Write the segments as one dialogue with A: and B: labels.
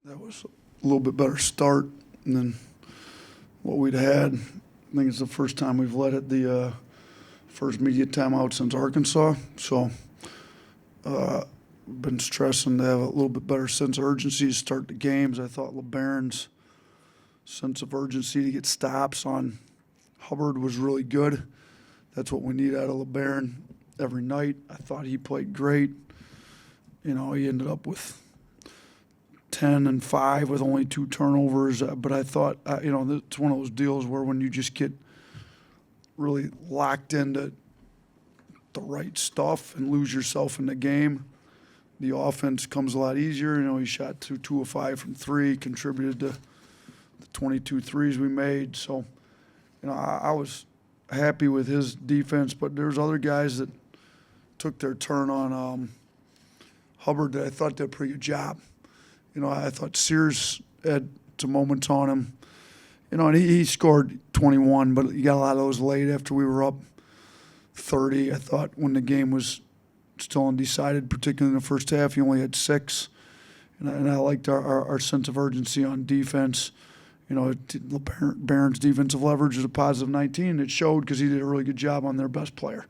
A: That was a little bit better start than what we'd had. I think it's the first time we've led at the first media timeout since Arkansas. So been stressing to have a little bit better sense of urgency to start the games. I thought LeBaron's sense of urgency to get stops on Hubbard was really good. That's what we need out of LeBaron every night. I thought he played great. You know, he ended up with 10 and 5 with only 2 turnovers. But I thought, you know, it's one of those deals where when you just get really locked into the right stuff and lose yourself in the game, the offense comes a lot easier. You know, he shot 2 of 5 from 3, contributed to the 22 threes we made. So, you know, I was happy with his defense, but there's other guys that took their turn on Hubbard that I thought did a pretty good job. You know, I thought Sears had some moments on him. You know, and he scored 21, but he got a lot of those late after we were up 30. I thought when the game was still undecided, particularly in the first half, he only had 6. And I liked our sense of urgency on defense. You know, Barron's defensive leverage is a positive 19. It showed because he did a really good job on their best player.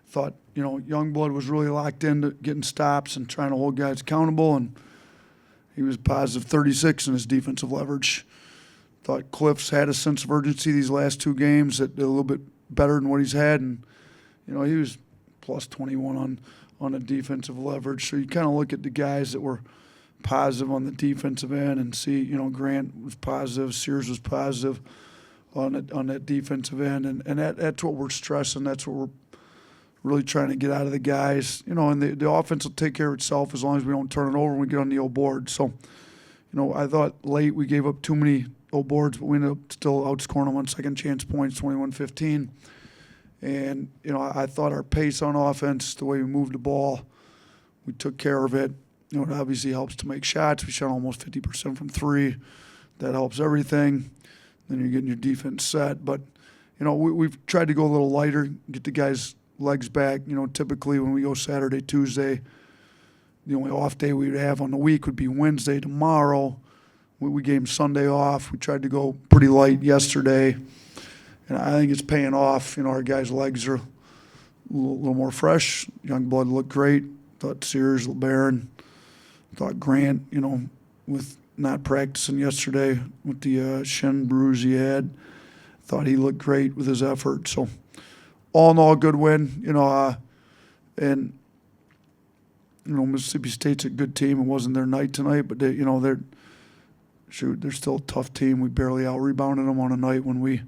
A: Thought, you know, Youngblood was really locked into getting stops and trying to hold guys accountable, and he was positive 36 in his defensive leverage. Thought Cliff's had a sense of urgency these last 2 games that a little bit better than what he's had, and, you know, he was plus 21 on the defensive leverage. So you kind of look at the guys that were positive on the defensive end and see, you know, Grant was positive, Sears was positive on that defensive end, and that's what we're stressing. That's what we're really trying to get out of the guys. You know, and the offense will take care of itself as long as we don't turn it over when we get on the old board. So, you know, I thought late we gave up too many old boards, but we ended up still outscoring them on second chance points, 21-15. And, you know, I thought our pace on offense, the way we moved the ball, we took care of it. You know, it obviously helps to make shots. We shot almost 50% from 3. That helps everything. Then you're getting your defense set. But, you know, we've tried to go a little lighter, get the guys' legs back. You know, typically when we go Saturday, Tuesday, the only off day we would have on the week would be Wednesday, tomorrow. We gave them Sunday off. We tried to go pretty light yesterday. And I think it's paying off. You know, our guys' legs are a little more fresh. Youngblood looked great. Thought Sears, LeBaron. Thought Grant, you know, with not practicing yesterday with the shin bruise he had, thought he looked great with his effort. So all in all, good win. You know, and you know, Mississippi State's a good team. It wasn't their night tonight, but they, you know, they're still a tough team. We barely out-rebounded them on a night when we,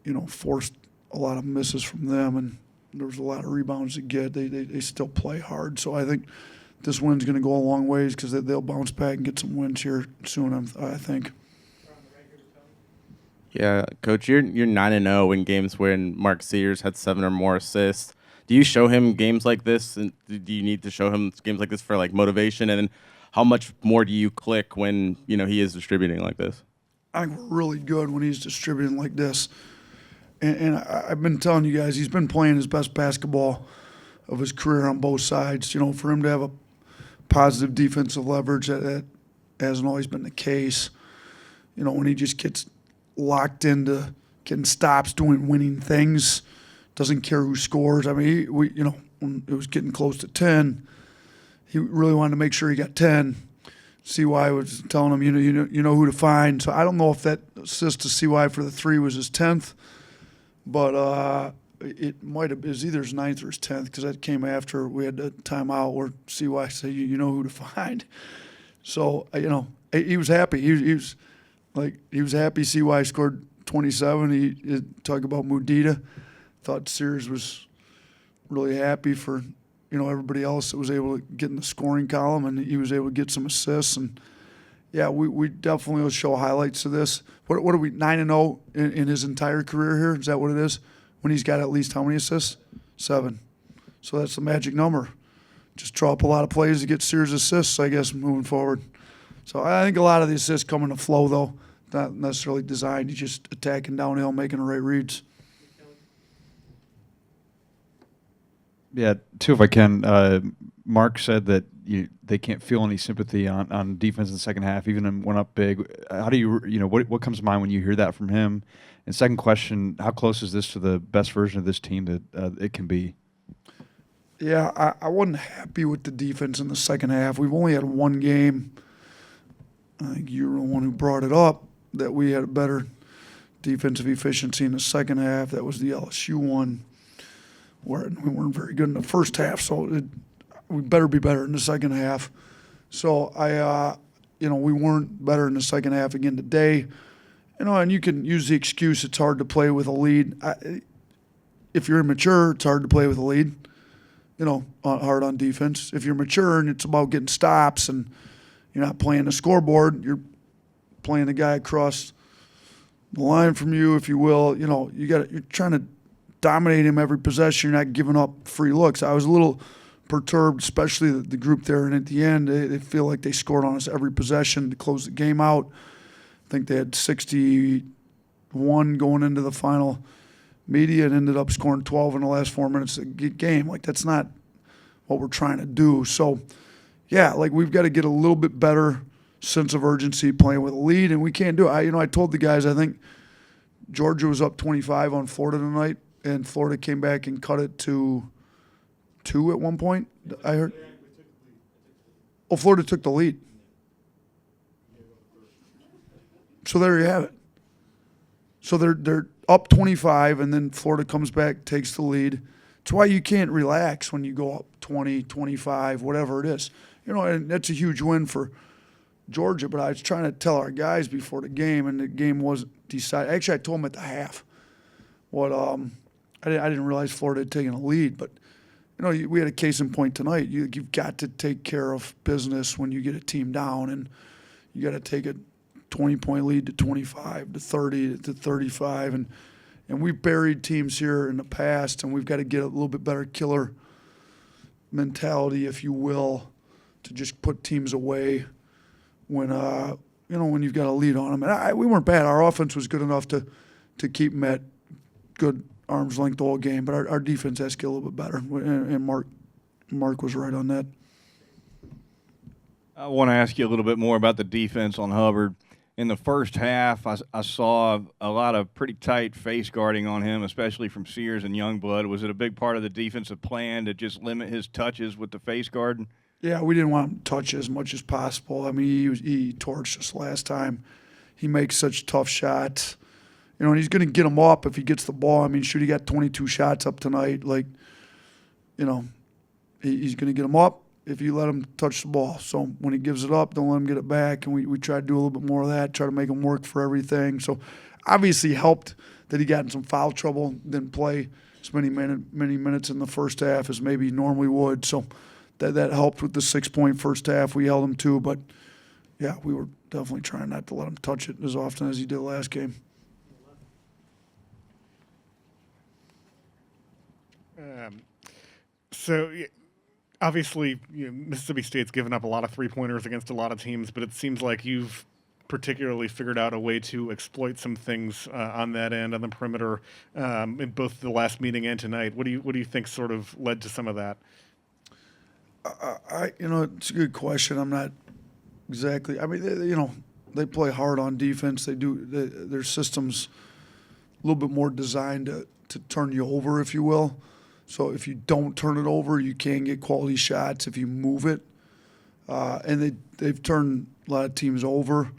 A: you know, forced a lot of misses from them, and there was a lot of rebounds to get. They still play hard. So I think this win's going to go a long ways because they'll bounce back and get some wins here soon, I think.
B: Yeah, Coach, you're 9-0 in games when Mark Sears had 7 or more assists. Do you show him games like this, and do you need to show him games like this for like motivation? And then how much more do you click when, you know, he is distributing like this?
A: I think we're really good when he's distributing like this. And I've been telling you guys, he's been playing his best basketball of his career on both sides. You know, for him to have a positive defensive leverage, that hasn't always been the case. You know, when he just gets locked into getting stops, doing winning things, doesn't care who scores. I mean, you know, when it was getting close to 10, he really wanted to make sure he got 10. CY was telling him, you know who to find. So I don't know if that assist to CY for the 3 was his 10th, but it might have been either his 9th or his 10th because that came after we had the timeout where CY said, you know who to find. So, you know, he was happy. He was happy CY scored 27. He talked about Mudita. Thought Sears was really happy for, you know, everybody else that was able to get in the scoring column, and he was able to get some assists. And, yeah, we definitely will show highlights of this. What are we, 9-0 in his entire career here? Is that what it is? When he's got at least how many assists? 7. So that's the magic number. Just draw up a lot of plays to get Sears assists, I guess, moving forward. So I think a lot of the assists come in the flow, though. Not necessarily designed. He's just attacking downhill, making the right reads.
C: Yeah, 2 if I can. Mark said that they can't feel any sympathy on defense in the second half, even when went up big. How do what comes to mind when you hear that from him? And second question, how close is this to the best version of this team that it can be?
A: Yeah, I wasn't happy with the defense in the second half. We've only had one game. I think you were the one who brought it up, that we had a better defensive efficiency in the second half. That was the LSU one, where we weren't very good in the first half. So we better be better in the second half. So we weren't better in the second half again today. And you can use the excuse it's hard to play with a lead. If you're immature, it's hard to play with a lead. Hard on defense. If you're mature and it's about getting stops and you're not playing the scoreboard, you're playing the guy across the line from you, if you will. You're trying to dominate him every possession. You're not giving up free looks. I was a little perturbed, especially the group there, and at the end, they feel like they scored on us every possession to close the game out. I think they had 61 going into the final media and ended up scoring 12 in the last 4 minutes of the game. That's not what we're trying to do. So, yeah, we've got to get a little bit better sense of urgency playing with a lead, and we can't do it. I told the guys, I think Georgia was up 25 on Florida tonight, and Florida came back and cut it to 2 at one point, I heard. Oh, Florida took the lead. So there you have it. So they're up 25, and then Florida comes back, takes the lead. It's why you can't relax when you go up 20, 25, whatever it is. And that's a huge win for Georgia, but I was trying to tell our guys before the game, and the game wasn't decided. Actually, I told them at the half what I didn't realize Florida had taken a lead, but we had a case in point tonight. You've got to take care of business when you get a team down, and you got to take a 20-point lead to 25 to 30 to 35, and we've buried teams here in the past, and we've got to get a little bit better killer mentality, if you will, to just put teams away when when you've got a lead on them. And we weren't bad. Our offense was good enough to keep them at good arm's length all game, but our defense has to get a little bit better. And Mark was right on that.
D: I want to ask you a little bit more about the defense on Hubbard. In the first half, I saw a lot of pretty tight face guarding on him, especially from Sears and Youngblood. Was it a big part of the defensive plan to just limit his touches with the face guarding?
A: Yeah, we didn't want him to touch as much as possible. I mean, he torched us last time. He makes such tough shots. And he's going to get them up if he gets the ball. I mean, he got 22 shots up tonight. He's going to get them up if you let him touch the ball. So when he gives it up, don't let him get it back. And we try to do a little bit more of that, try to make him work for everything. So obviously helped that he got in some foul trouble, didn't play as many minutes in the first half as maybe he normally would. So that helped with the 6-point first half. We held him to, but yeah, we were definitely trying not to let him touch it as often as he did last game.
E: Obviously, Mississippi State's given up a lot of three-pointers against a lot of teams, but it seems like you've particularly figured out a way to exploit some things on that end, on the perimeter, in both the last meeting and tonight. What do you think sort of led to some of that?
A: It's a good question. I'm not exactly. I mean, they play hard on defense. They do. Their system's a little bit more designed to turn you over, if you will. So if you don't turn it over, you can get quality shots if you move it. And they've turned a lot of teams over.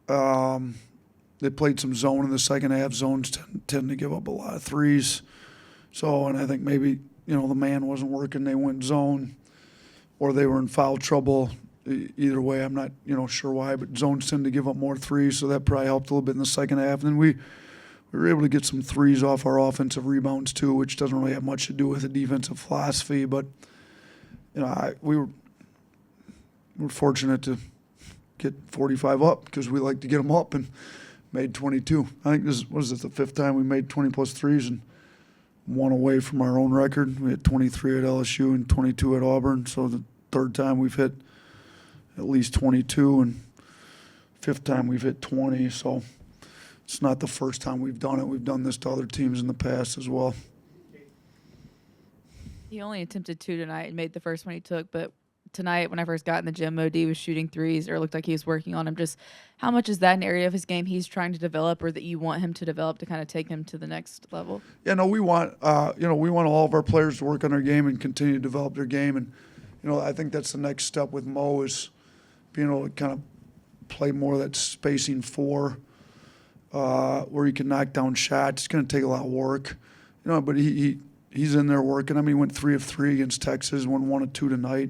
A: They played some zone in the second half. Zones tend to give up a lot of threes. So, and I think maybe, the man wasn't working. They went zone, or they were in foul trouble. Either way, I'm not, sure why, but zones tend to give up more threes, so that probably helped a little bit in the second half. And then we were able to get some threes off our offensive rebounds too, which doesn't really have much to do with the defensive philosophy. But we were fortunate to get 45 up because we like to get them up, and made 22. I think this was the fifth time we made 20-plus threes and one away from our own record. We had 23 at LSU and 22 at Auburn. So the third time we've hit at least 22, and fifth time we've hit 20. So it's not the first time we've done it. We've done this to other teams in the past as well.
F: He only attempted 2 tonight and made the first one he took, but tonight when I first got in the gym, Mod was shooting threes, or it looked like he was working on him. Just how much is that an area of his game he's trying to develop, or that you want him to develop to kind of take him to the next level?
A: Yeah, no, we want we want all of our players to work on their game and continue to develop their game, and I think that's the next step with Mo is being able to kind of play more of that spacing four, where he can knock down shots. It's going to take a lot of work, but he's in there working. I mean, he went 3 of 3 against Texas, won 1 of 2 tonight.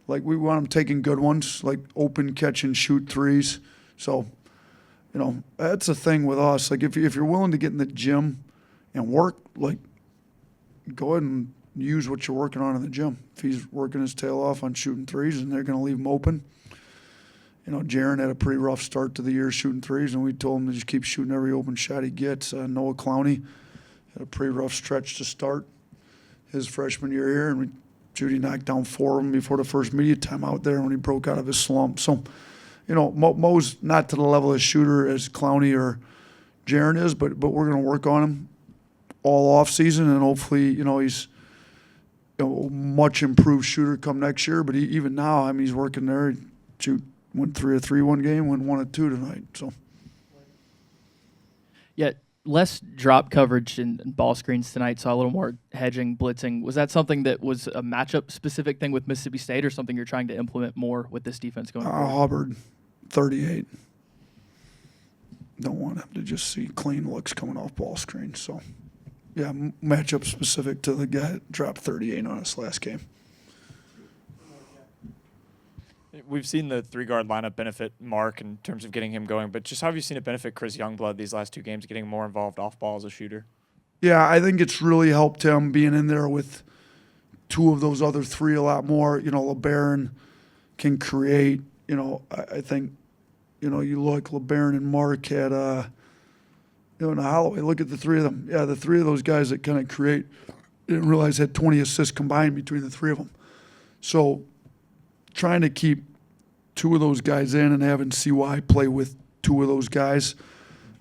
A: Like, we want him taking good ones, like open catch and shoot threes. So, that's the thing with us. Like, if you're willing to get in the gym and work, like, go ahead and use what you're working on in the gym. If he's working his tail off on shooting threes, and they're going to leave him open. Jaron had a pretty rough start to the year shooting threes, and we told him to just keep shooting every open shot he gets. Noah Clowney had a pretty rough stretch to start his freshman year here, and Judy knocked down 4 of them before the first media time out there when he broke out of his slump. So, Mo's not to the level of shooter as Clowney or Jaron is, but we're going to work on him all off season, and hopefully, he's a much improved shooter come next year. But even now, I mean, he's working there. He went 3 of 3 one game, went 1 of 2 tonight. So,
G: yeah. Less drop coverage and ball screens tonight, saw a little more hedging, blitzing. Was that something that was a matchup-specific thing with Mississippi State, or something you're trying to implement more with this defense going forward?
A: Hubbard, 38. Don't want him to just see clean looks coming off ball screens. So, yeah, matchup specific to the guy that dropped 38 on us last game.
H: We've seen the 3-guard lineup benefit Mark in terms of getting him going, but just how have you seen it benefit Chris Youngblood these last 2 games, getting more involved off ball as a shooter?
A: Yeah, I think it's really helped him being in there with 2 of those other 3 a lot more. LeBaron can create. I think, you look, LeBaron and Mark had, and Holloway, look at the 3 of them. Yeah, the 3 of those guys that kind of create, didn't realize had 20 assists combined between the 3 of them. So trying to keep 2 of those guys in and having CY play with 2 of those guys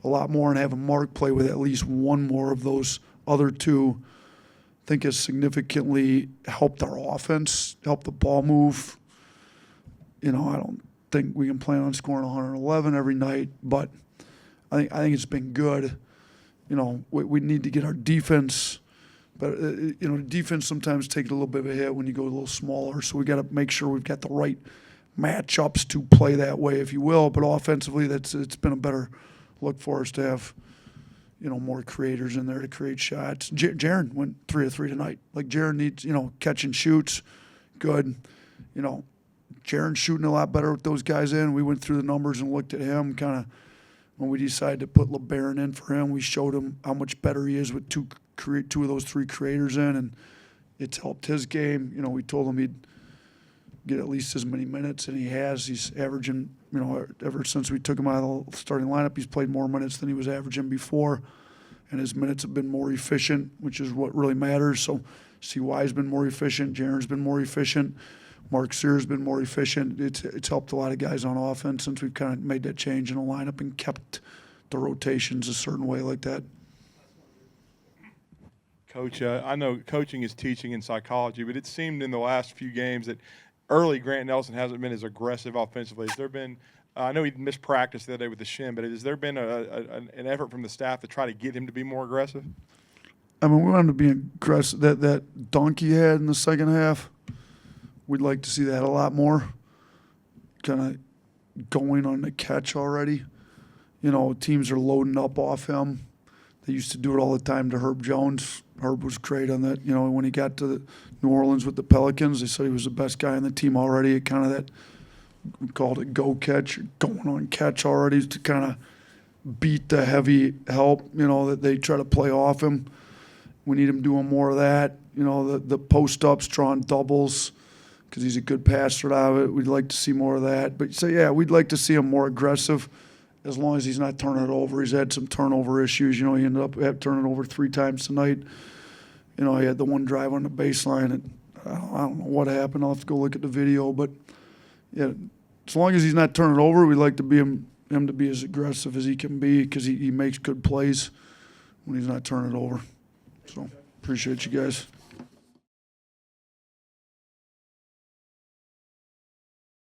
A: a lot more, and having Mark play with at least 1 more of those other 2, I think has significantly helped our offense, helped the ball move. I don't think we can plan on scoring 111 every night, but I think it's been good. We need to get our defense. But, defense sometimes takes a little bit of a hit when you go a little smaller. So we got to make sure we've got the right matchups to play that way, if you will. But offensively, it's been a better look for us to have, more creators in there to create shots. Jaron went 3 of 3 tonight. Like, Jaron needs, catch and shoots, good. Jaron's shooting a lot better with those guys in. We went through the numbers and looked at him kind of when we decided to put LeBaron in for him. We showed him how much better he is with 2 of those 3 creators in, and it's helped his game. We told him he'd get at least as many minutes, and he has. He's averaging, ever since we took him out of the starting lineup, he's played more minutes than he was averaging before, and his minutes have been more efficient, which is what really matters. So CY's been more efficient, Jaron's been more efficient, Mark Sears has been more efficient. It's helped a lot of guys on offense since we've kind of made that change in the lineup and kept the rotations a certain way like that.
I: Coach, I know coaching is teaching in psychology, but it seemed in the last few games that early Grant Nelson hasn't been as aggressive offensively. Has there been I know he missed practice the other day with the shin, but has there been an effort from the staff to try to get him to be more aggressive?
A: I mean, we want him to be aggressive. That dunk he had in the second half, we'd like to see that a lot more. Kind of going on the catch already. Teams are loading up off him. They used to do it all the time to Herb Jones. Herb was great on that. When he got to New Orleans with the Pelicans, they said he was the best guy on the team already. It kind of that, we called it go catch, going on catch already to kind of beat the heavy help, that they try to play off him. We need him doing more of that. The post-ups, drawing doubles, because he's a good passer out of it. We'd like to see more of that. But, we'd like to see him more aggressive as long as he's not turning it over. He's had some turnover issues. He ended up turning it over 3 times tonight. He had the one drive on the baseline. And I don't know what happened. I'll have to go look at the video. But, as long as he's not turning it over, we'd like to be him to be as aggressive as he can be, because he makes good plays when he's not turning it over. So, appreciate you guys.